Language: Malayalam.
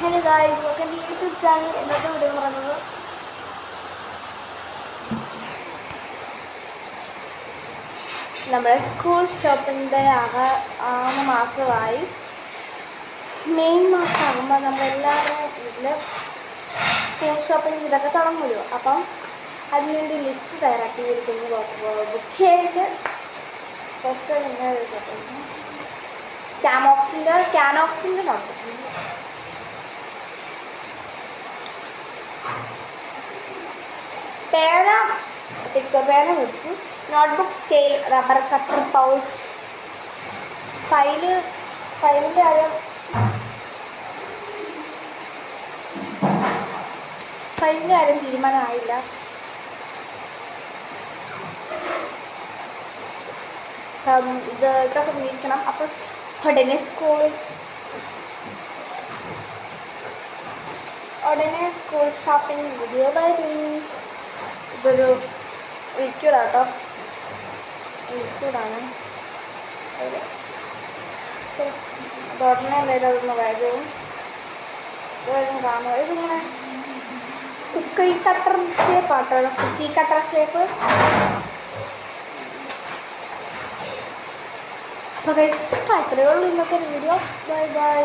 Hello guys, welcome to YouTube channel. എന്നത്തെ വീഡിയോ പറയുന്നത് നമ്മുടെ സ്കൂൾ ഷോപ്പിൻ്റെ 6 മാസമായി. മെയ് മാസമാകുമ്പോൾ നമ്മളെല്ലാവരും വീട്ടിൽ സ്കൂൾ ഷോപ്പിംഗ് ഇതൊക്കെ തുടങ്ങുമല്ലോ. അപ്പം അതിനുവേണ്ടി ലിസ്റ്റ് തയ്യാറാക്കിയിരിക്കുന്നു. ബുക്കിലേക്ക് ഫസ്റ്റ് ക്യാനോക്സിൻ്റെ നോട്ട് പേന, ടിക്കർ പേന വെച്ചു, notebook, scale, rubber cutter, pouch, ഫയലിൻ്റെ കാര്യം തീരുമാനമായില്ല. ഇതൊക്കെ മേടിക്കണം. അപ്പോൾ ഉടനെ സ്കൂൾ ഷോപ്പിംഗ് വീഡിയോ വരും. ഇതൊരു ലിക്വിഡാട്ടോ, ലിക്വിഡാണ്. ഉടനെ എന്തായാലും അതൊന്ന് വരും കാണുക. ഇതിങ്ങനെ കുക്കി കട്ടർ ഷേപ്പാട്ടോ, കുക്കി കട്ടർ ഷേപ്പ്. അപ്പോൾ ഗൈസ്, അത്രയേ ഉള്ളൂ ഇന്നത്തെ വീഡിയോ. Bye bye.